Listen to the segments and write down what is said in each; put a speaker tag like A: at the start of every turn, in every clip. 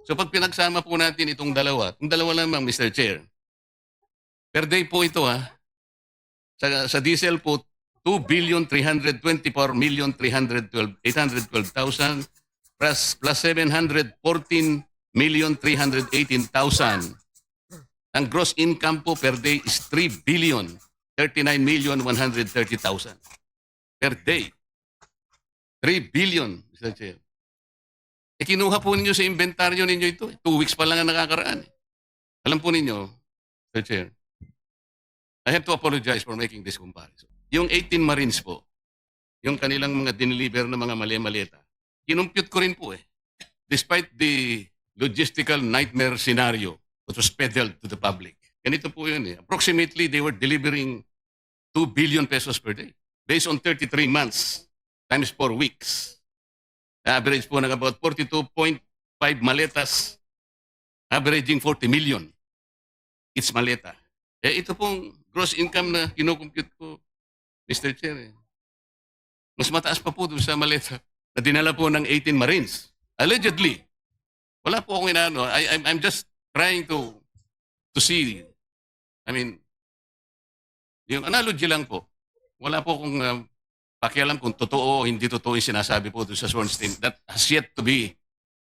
A: So pag pinagsama po natin itong dalawa lamang, Mr. Chair, per day po ito sa diesel po, 2,324,312,812,000 plus 714,318,000. Ang gross income po per day is 3,039,130,000 per day. 3 billion, Mr. Chair. Kinuha po ninyo sa inventaryo ninyo ito. 2 weeks pa lang ang nakakaraan. Alam po ninyo, Mr. Chair, I have to apologize for making this comparison. Yung 18 Marines po, yung kanilang mga dineliver na mga maleta, kinumpute ko rin po eh. Despite the logistical nightmare scenario that was peddled to the public. Ganito po yun eh. Approximately, they were delivering 2 billion pesos per day. Based on 33 months times 4 weeks. Average po ng about 42.5 maletas. Averaging 40 million. Each maleta. Ito pong gross income na kinukompute ko, Mr. Chair. Mas mataas pa po doon sa maleta na dinala po ng 18 Marines. Allegedly. Wala po akong inaano. I'm just trying to see. I mean, yung analogy lang po. Wala po akong pakialam kung totoo o hindi totoo yung sinasabi po doon sa sworn statement. That has yet to be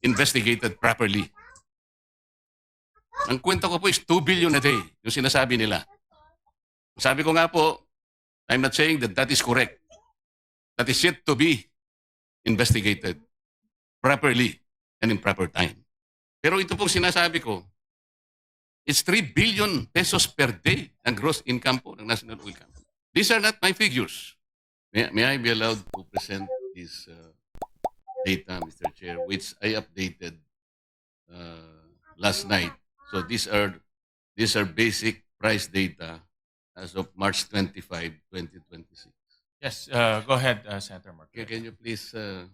A: investigated properly. Ang kwento ko po is 2 billion a day, yung sinasabi nila. Sabi ko nga po, I'm not saying that that is correct. That is yet to be investigated properly and in proper time. Pero ito pong sinasabi ko, it's 3 billion pesos per day ang gross income po ng National Oil Company. These are not my figures. May I be allowed to present this data, Mr. Chair, which I updated last night. So these are basic price data as of March 25, 2026.
B: Yes, go ahead, Senator Mark.
A: Okay, can you please, can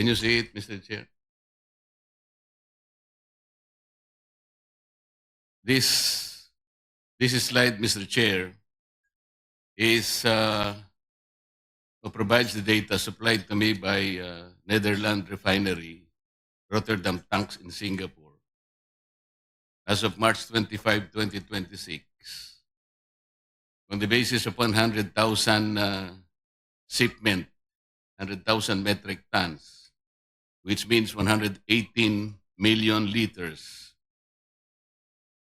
A: you see it, Mr. Chair? This slide, Mr. Chair, is provides the data supplied to me by Netherlands Refinery, Rotterdam Tanks in Singapore, as of March 25, 2026, on the basis of 100,000 shipment, 100,000 metric tons, which means 118 million liters.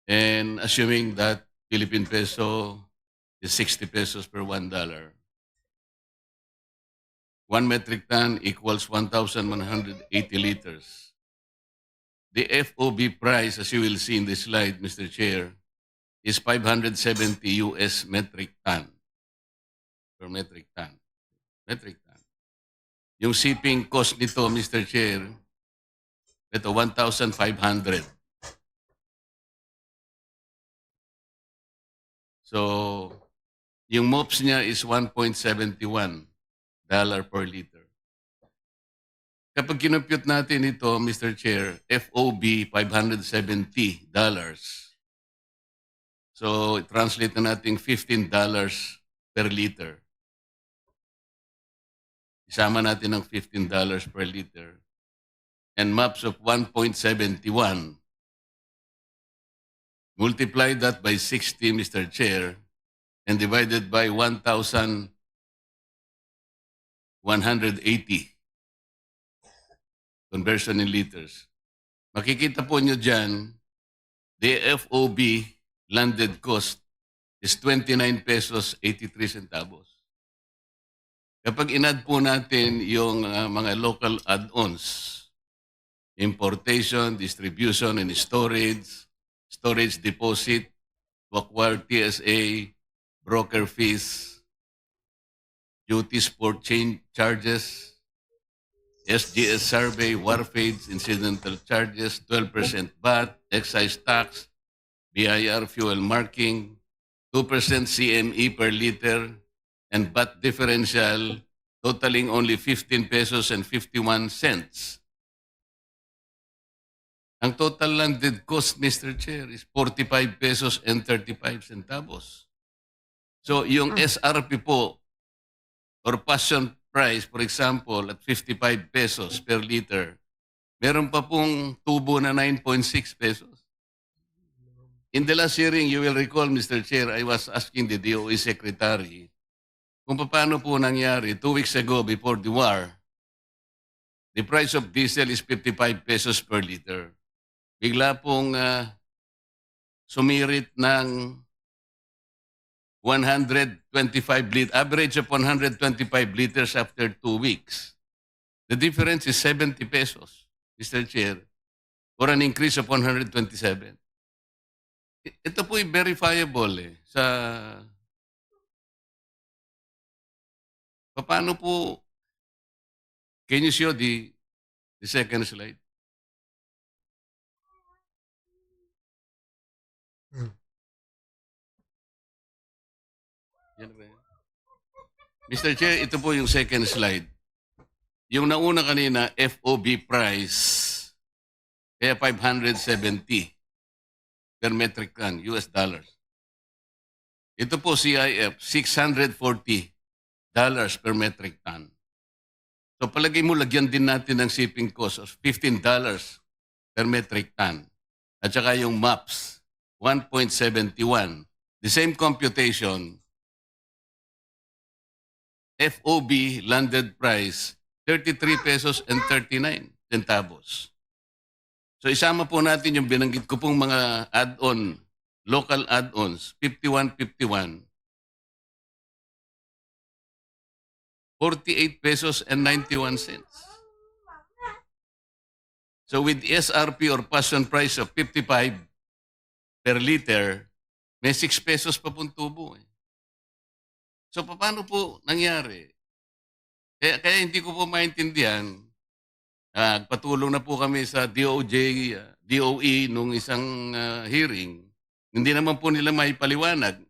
A: And assuming that Philippine peso is 60 pesos per $1, 1 metric ton equals 1,180 liters. The FOB price, as you will see in this slide, Mr. Chair, is 570 US metric ton per metric ton. Metric ton. Yung shipping cost nito, Mr. Chair, ito 1,500. So, yung MOPS niya is 1.71 dollar per liter. Kapag kinumpute natin ito, Mr. Chair, FOB $570. So, translate na natin $15 per liter. Isama natin ng $15 per liter. And MOPS of 1.71. Multiply that by 60, Mr. Chair, and divided by 1,180. Conversion in liters. Makikita po nyo dyan, the FOB landed cost is 29 pesos 83 centavos. Kapag inad po natin yung mga local add-ons, importation, distribution, and storage deposit, to acquire TSA, broker fees, duties, port change charges, SGS survey, wharfage, incidental charges, 12% VAT, excise tax, BIR fuel marking, 2% CME per liter, and VAT differential totaling only 15 pesos and 51 cents. Ang total landed cost, Mr. Chair, is 45 pesos and 35 centavos. So yung SRP po, or passion price, for example, at 55 pesos per liter, meron pa pong tubo na 9.6 pesos. In the last hearing, you will recall, Mr. Chair, I was asking the DOE Secretary kung paano po nangyari 2 weeks ago before the war, the price of diesel is 55 pesos per liter. Bigla pong sumirit ng 125 liters, average of 125 liters after 2 weeks. The difference is 70 pesos, Mr. Chair, for an increase of 127. Ito po verifiable sa paano po. Can you show the second slide? Yan ba yan? Mr. Chair, ito po yung second slide. Yung nauna kanina, FOB price, kaya 570 per metric ton, US dollars. Ito po CIF, $640 per metric ton. So palagay mo, lagyan din natin ng shipping cost of $15 per metric ton. At saka yung MAPS, 1.71. The same computation, FOB landed price, 33 pesos and 39 centavos. So isama po natin yung binanggit ko pong mga add-on, local add-ons, 51.51, 48 pesos and 91 cents. So with SRP or passion price of 55 per liter, may 6 pesos pa pong tubo. So paano po nangyari? Kaya hindi ko po maintindihan. Patulong na po kami sa DOE nung isang hearing. Hindi naman po nila maipaliwanag.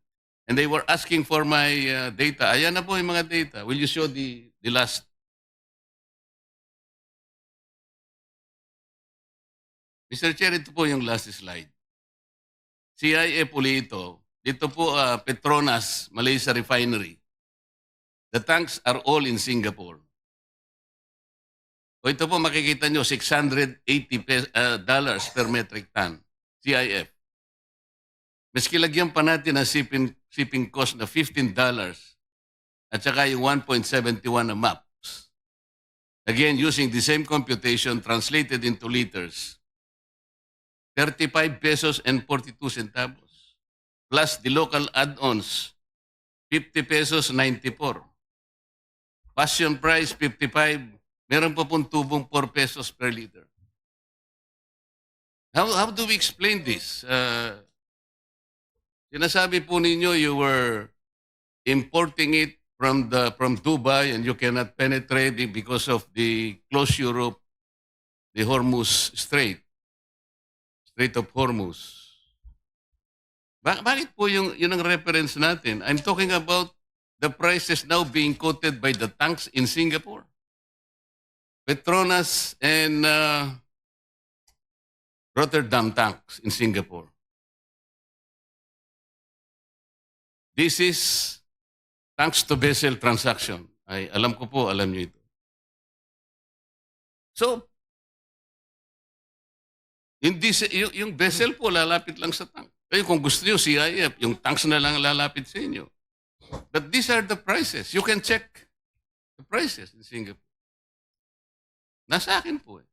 A: And they were asking for my data. Ayan na po yung mga data. Will you show the last? Mr. Chair, ito po yung last slide. CIF uli ito. Dito po Petronas, Malaysia Refinery. The tanks are all in Singapore. O ito po makikita nyo, $680 per metric ton. CIF. Maski lagyan pa natin ang shipping cost na $15 at saka yung 1.71 na MAPS. Again, using the same computation translated into liters, 35 pesos and 42 centavos. Plus the local add-ons, 50 pesos 94. Passion price, 55. Meron pa pong tubong 4 pesos per liter. How do we explain this? Sinasabi po ninyo you were importing it from Dubai and you cannot penetrate it because of the closure of the Hormuz Strait of Hormuz. Bakit po yun ang reference natin? I'm talking about the prices now being quoted by the tanks in Singapore. Petronas and Rotterdam tanks in Singapore. This is thanks to vessel transaction. Ay, alam ko po, alam niyo ito. So, yung vessel po lalapit lang sa tank. Kaya kung gusto niyo CIF, yung tanks na lang lalapit sa inyo. But these are the prices. You can check the prices in Singapore. Nasa akin po.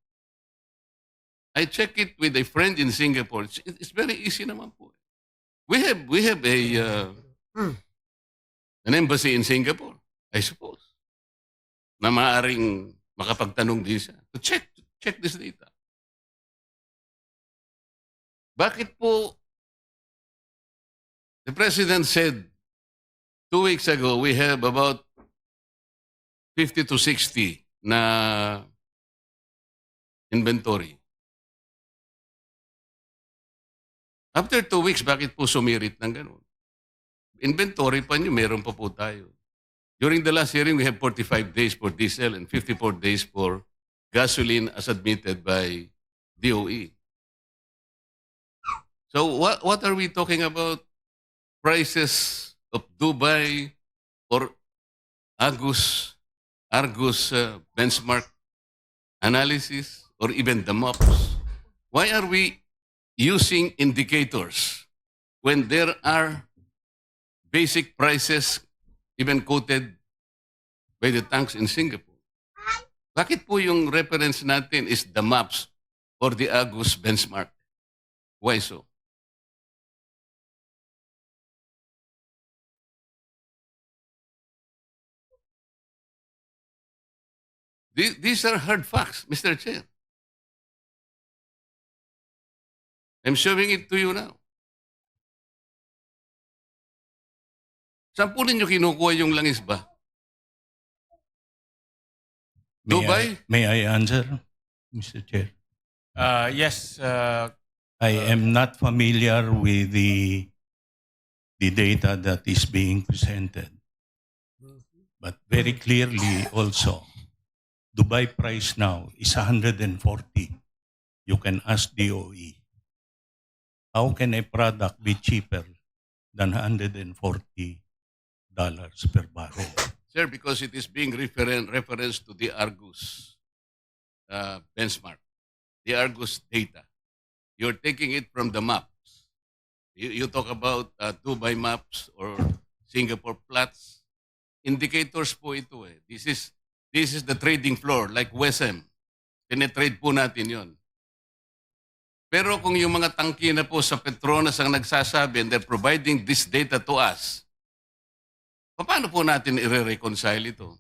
A: I check it with a friend in Singapore. It's very easy naman po. We have an embassy in Singapore, I suppose, na maaaring makapagtanong din siya. To check this data. Bakit po the President said 2 weeks ago we have about 50 to 60 na inventory. After 2 weeks, bakit po sumirit ng ganun? Inventory pa nyo, meron pa po tayo. During the last hearing, we have 45 days for diesel and 54 days for gasoline as admitted by DOE. So what are we talking about? Prices of Dubai or Argus benchmark analysis? or even the MOPS, why are we using indicators when there are basic prices even quoted by the tanks in Singapore? Bakit po yung reference natin is the MOPS or the Argus benchmark? Why so? These are hard facts, Mr. Chair. I'm showing it to you now. Saan po ninyo kinukuha yung langis ba? Dubai?
C: May I answer, Mr. Chair?
B: Yes,
C: I am not familiar with the data that is being presented. But very clearly also, Dubai price now is 140. You can ask DOE. How can a product be cheaper than $140 per barrel?
A: Sir, because it is being referenced to the Argus benchmark, the Argus data. You're taking it from the maps. You talk about Dubai maps or Singapore Platts. Indicators po ito eh. This is the trading floor like WESM. Tinetrade po natin yon. Pero kung yung mga tangki na po sa Petronas ang nagsasabi and they're providing this data to us, paano po natin i-reconcile ito?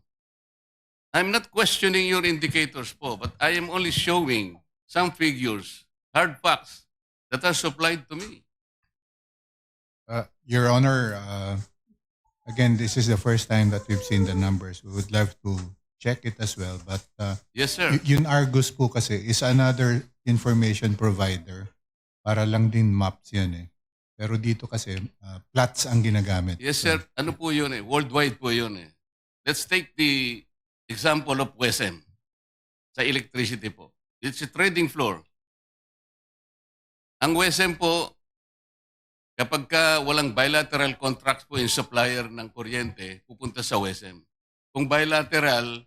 A: I'm not questioning your indicators po, but I am only showing some figures, hard facts that are supplied to me.
D: Your Honor, again, this is the first time that we've seen the numbers. We would love to check it as well. But
A: Yes, sir.
D: yun Argus po kasi is another information provider. Para lang din maps yan eh. Pero dito kasi plots ang ginagamit.
A: Yes, sir. Ano po yun eh? Worldwide po yun eh. Let's take the example of WESM sa electricity po. It's a trading floor. Ang WESM po, kapag ka walang bilateral contracts po yung supplier ng kuryente, pupunta sa WESM. Kung bilateral,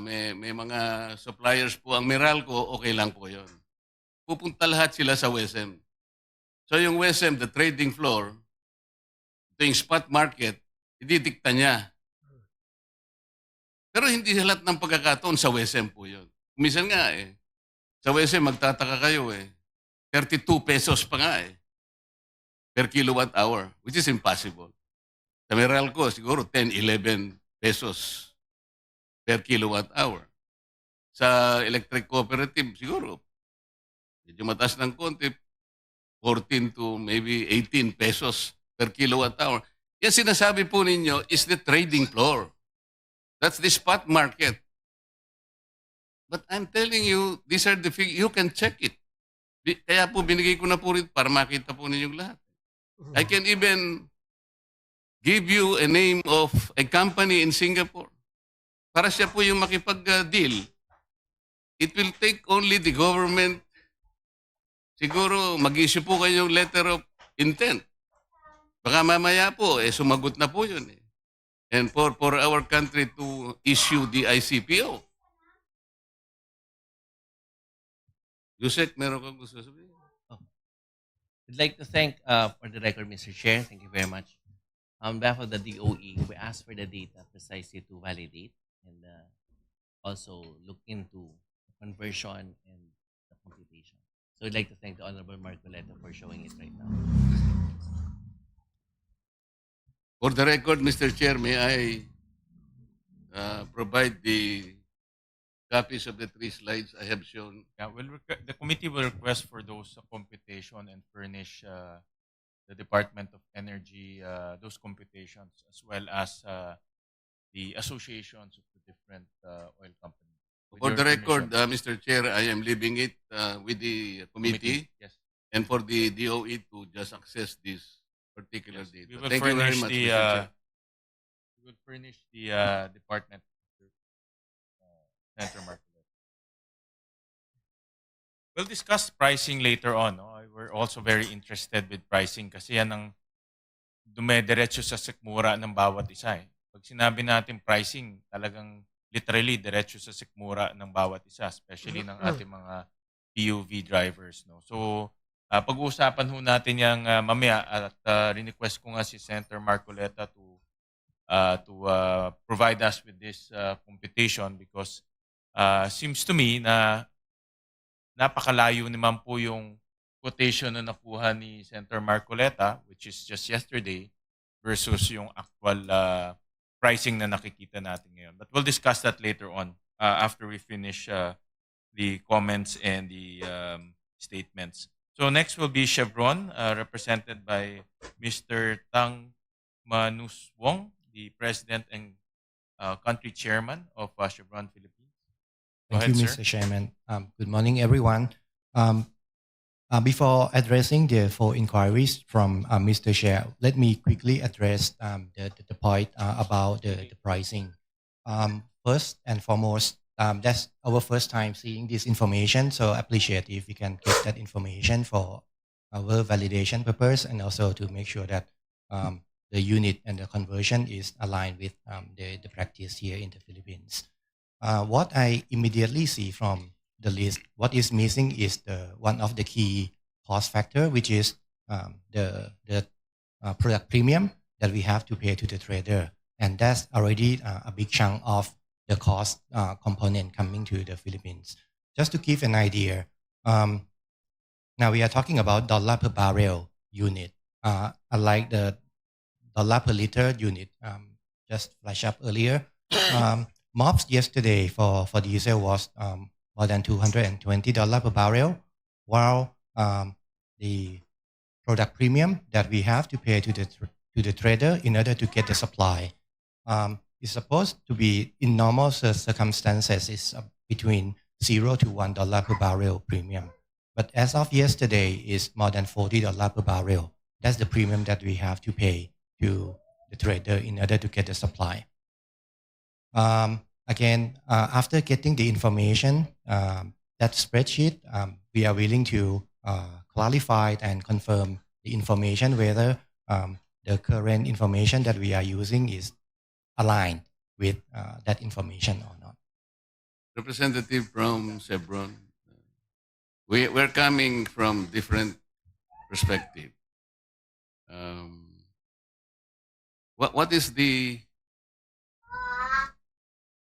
A: may mga suppliers po ang Meralco, okay lang po yon. Pupunta lahat sila sa WESM. So yung WESM, the trading floor, ito yung spot market, ididikta niya. Pero hindi lahat ng pagkakataon sa WESM po yun. Minsan nga eh, sa WESM magtataka kayo eh, 32 pesos pa nga eh, per kilowatt hour, which is impossible. Sa Meralco, siguro 10, 11 pesos per kilowatt hour. Sa electric cooperative, siguro, medyo mataas ng konti, 14 to maybe 18 pesos per kilowatt hour. Yan sinasabi po ninyo is the trading floor. That's the spot market. But I'm telling you, these are the figures. You can check it. Kaya po binigay ko na po rin para makita po ninyong lahat. I can even give you a name of a company in Singapore. Para siya po yung makipag-deal. It will take only the government. Siguro mag-issue po kayong letter of intent. Baka mamaya po, sumagot na po yun eh. And for our country to issue the ICPO. Yusek, meron kang gusto sabihin?
E: I'd like to thank, for the record, Mr. Chair, thank you very much. On behalf of the DOE, we asked for the data precisely to validate and also look into the conversion and the computation. So I'd like to thank the Honorable Marcoleta for showing it right now.
A: For the record, Mr. Chair, may I provide the copies of the 3 slides I have shown?
B: yeah, the committee will request for those computation and furnish the Department of Energy those computations as well as the associations of the different oil companies. With
A: For
B: your
A: the record,
B: permission.
A: Mr. Chair, I am leaving it with the committee
B: Yes.
A: and for the DOE to just access this particular
B: Yes.
A: data.
B: We will
A: Thank you very
B: furnish
A: much,
B: the
A: Mr. Chair.
B: we will furnish the department Senator Marcoleta. We'll discuss pricing later on. No? We're also very interested with pricing kasi yan ang dumediretso sa sikmura ng bawat isa. Eh. Pag sinabi natin pricing, talagang literally diretso sa sikmura ng bawat isa, especially ng ating mga PUV drivers. No? So, pag-uusapan ho natin yung mamaya at request ko nga si Senator Marcoleta to provide us with this computation because seems to me na napakalayo naman po yung quotation na nakuha ni Senator Marcoleta, which is just yesterday, versus yung actual pricing na nakikita natin ngayon. But we'll discuss that later on after we finish the comments and the statements. So next will be Chevron, represented by Mr. Tang Manuswong, the President and Country Chairman of Chevron Philippines. Go
F: Thank you,
B: ahead, sir.
F: Mr. Chairman. Good morning, everyone. Before addressing the four inquiries from Mr. Chair, let me quickly address the point about the pricing. First and foremost, that's our first time seeing this information, so I appreciate if we can get that information for our validation purpose and also to make sure that the unit and the conversion is aligned with the practice here in the Philippines. What I immediately see from the list, what is missing is one of the key cost factor, which is the product premium that we have to pay to the trader, and that's already a big chunk of the cost component coming to the Philippines. Just to give an idea, now we are talking about dollar per barrel unit, unlike the dollar per liter unit just flashed up earlier. MOPS yesterday for diesel was more than $220 per barrel, while the product premium that we have to pay to the trader in order to get the supply is supposed to be, in normal circumstances, is between $0 to $1 per barrel premium. But as of yesterday, is more than $40 per barrel. That's the premium that we have to pay to the trader in order to get the supply. Again, after getting the information, that spreadsheet, we are willing to clarify and confirm the information whether the current information that we are using is aligned with that information or not.
A: Representative from Chevron, we're coming from different perspective. What is the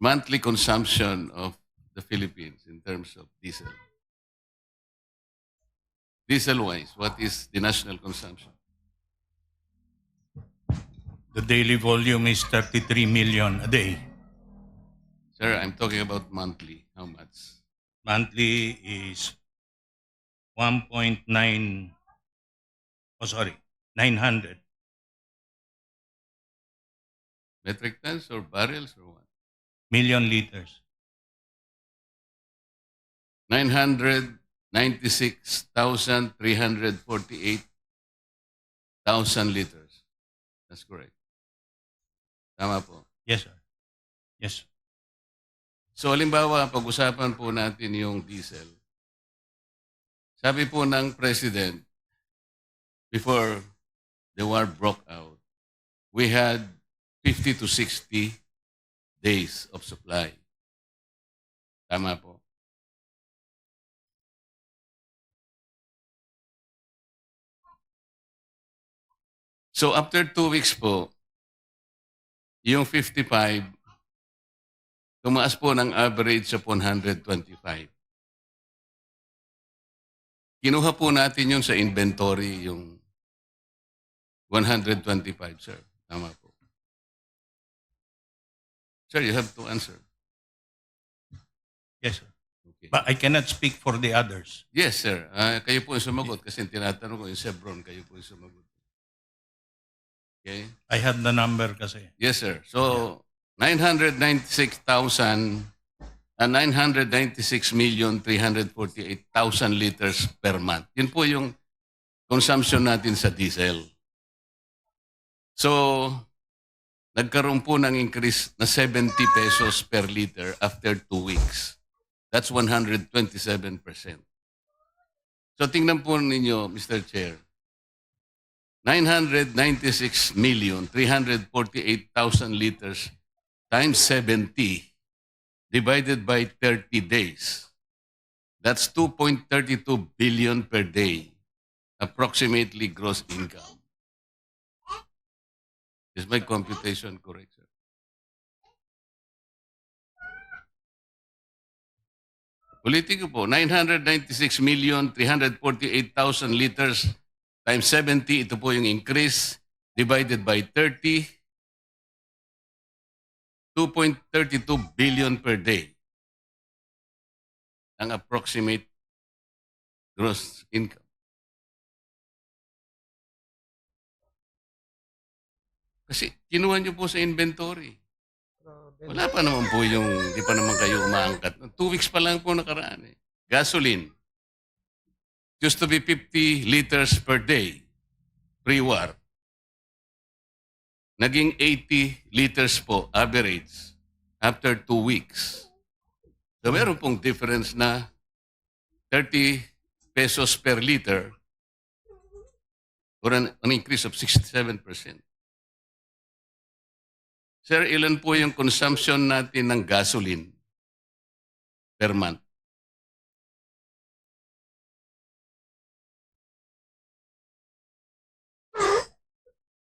A: monthly consumption of the Philippines in terms of diesel? Diesel-wise, what is the national consumption?
C: The daily volume is 33 million a day.
A: Sir, I'm talking about monthly. How much?
C: Monthly is 1.9, 900.
A: Metric tons or barrels or what?
C: Million liters.
A: 996,348,000 liters. That's correct. Tama po.
C: Yes, sir. Yes.
A: So, halimbawa, pag-usapan po natin yung diesel. Sabi po ng President, before the war broke out, we had 50 to 60 days of supply. Tama po. So after 2 weeks po, yung 55, tumaas po ng average sa 125. Kinuha po natin yung sa inventory, yung 125, sir. Tama po. Sir, you have to answer.
C: Yes, sir.
A: Okay.
C: But I cannot speak for the others.
A: Yes, sir. Kayo po yung sumagot kasi tinatanong ko yung Chevron, kayo po yung sumagot. Okay?
C: I have the number kasi.
A: Yes, sir. So, 996,348,000 liters per month. Yun po yung consumption natin sa diesel. So, nagkaroon po ng increase na 70 pesos per liter after 2 weeks. That's 127%. So, tingnan po ninyo, Mr. Chair. 996,348,000 liters times 70 divided by 30 days. That's 2.32 billion per day, approximately gross income. Is my computation correct, sir? Ulitin ko po, 996,348,000 liters times 70, ito po yung increase, divided by 30, 2.32 billion per day ang approximate gross income. Kasi kinuha niyo po sa inventory. Wala pa naman po yung, di pa naman kayo umaangkat. 2 weeks pa lang po nakaraan eh. Gasoline. Used to be 50 liters per day, pre-war. Naging 80 liters po, average, after 2 weeks. So meron pong difference na 30 pesos per liter or an increase of 67%. Sir, ilan po yung consumption natin ng gasoline per month?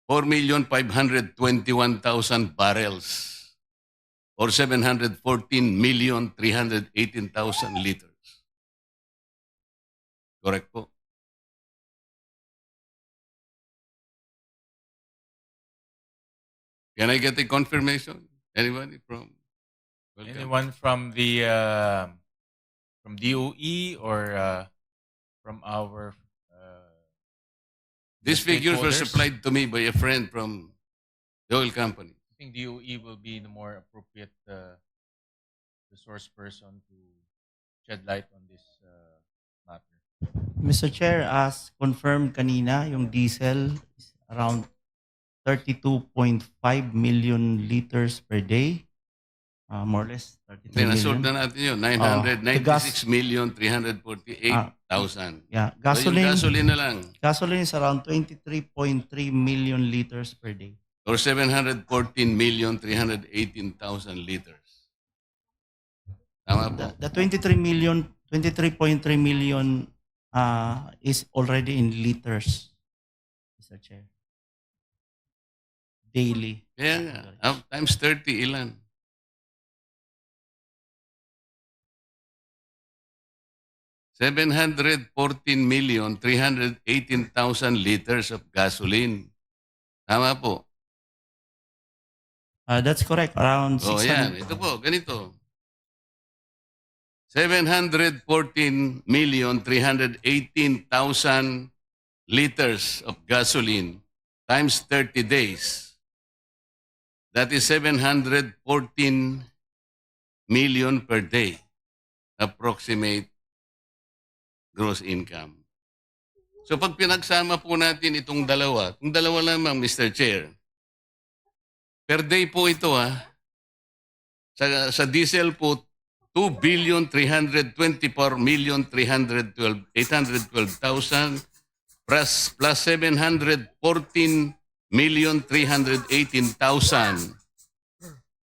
A: Four 4,521,000 barrels or 714,318,000 liters. Correct po? Can I get a confirmation? Anybody from? Welcome.
B: Anyone from the from DOE or from our
A: These figures were
B: stakeholders?
A: supplied to me by a friend from the oil company.
B: I think DOE will be the more appropriate resource person to shed light on this matter.
G: Mr. Chair, as confirmed kanina, yung diesel is around 32.5 million liters per day. More or less 33
A: Pinasold
G: million.
A: na natin yun,
G: the gas-
A: 996,348,000.
G: Yeah,
A: So yung gasoline na lang,
G: gasoline is around 23.3 million liters per day.
A: or 714,318,000 liters. Tama po.
G: The 23.3 million is already in liters, Mr. Chair. Daily.
A: Kaya nga, times 30, ilan? $714,318,000 liters of gasoline. Tama po.
G: That's correct. Around
A: O
G: 600.
A: yan, ito po, ganito. 714,318,000 liters of gasoline times 30 days. That is 714 million per day. Approximate gross income. So pag pinagsama po natin itong dalawa lamang, Mr. Chair, per day po ito sa diesel po, 2,324,312,812,000 plus 714,318,000.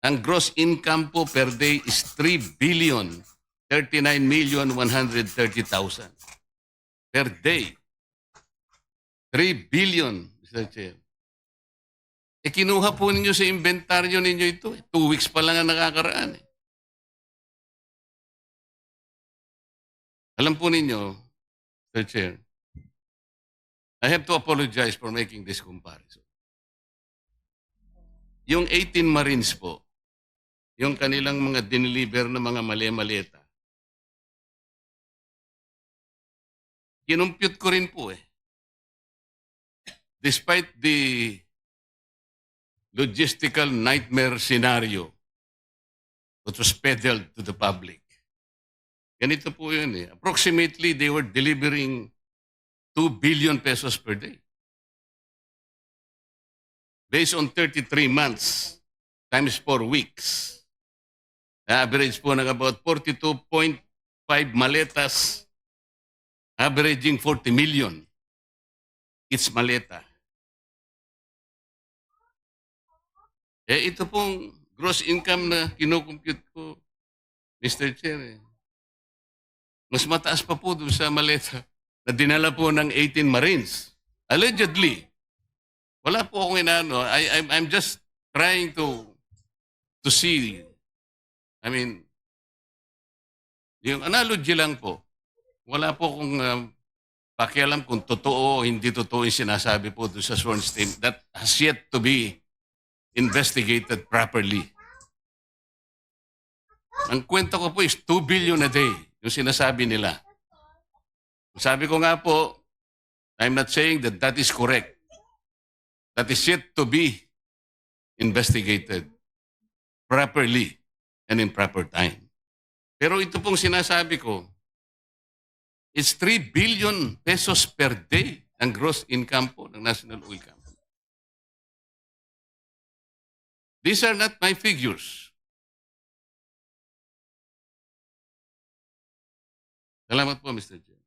A: Ang gross income po per day is 3,039,130,000 per day. 3 billion, Mr. Chair. Kinuha po ninyo sa inventaryo ninyo ito. 2 weeks pa lang ang nakakaraan. Alam po ninyo, Mr. Chair, I have to apologize for making this comparison. Yung 18 Marines po, yung kanilang mga dineliver na mga mali-maleta, kinumpute ko rin po Despite the logistical nightmare scenario that was peddled to the public. Ganito po yun Approximately, they were delivering 2 billion pesos per day. Based on 33 months times 4 weeks. Average po ng about 42.5 maletas, averaging 40 million each maleta. Ito pong gross income na kinukompute ko, Mr. Chair. Mas mataas pa po doon sa maleta na dinala po ng 18 Marines. Allegedly. Wala po akong inaano. I'm just trying to see. I mean, yung analogy lang po. Wala po akong pakialam kung totoo o hindi totoo yung sinasabi po doon sa sworn statement. That has yet to be investigated properly. Ang kwento ko po is 2 billion a day yung sinasabi nila. Sabi ko nga po, I'm not saying that that is correct. That is yet to be investigated properly and in proper time. Pero ito pong sinasabi ko, it's 3 billion pesos per day ang gross income po ng National Oil Company. These are not my figures. Salamat po, Mr. Chair.